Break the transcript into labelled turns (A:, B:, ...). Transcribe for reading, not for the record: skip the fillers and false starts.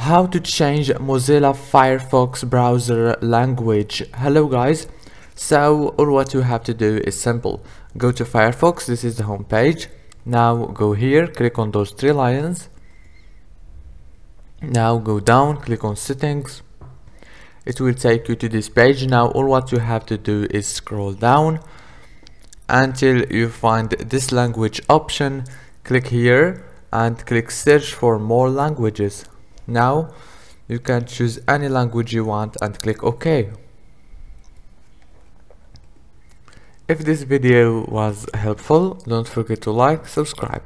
A: How to change Mozilla Firefox browser language. Hello guys, so all what you have to do is simple. Go to Firefox, this is the home page. Now go here, click on those three lines. Now go down, click on settings. It will take you to this page. Now all what you have to do is scroll down until you find this language option. Click here and click search for more languages. Now you can choose any language you want and click OK. If this video was helpful, don't forget to like, subscribe.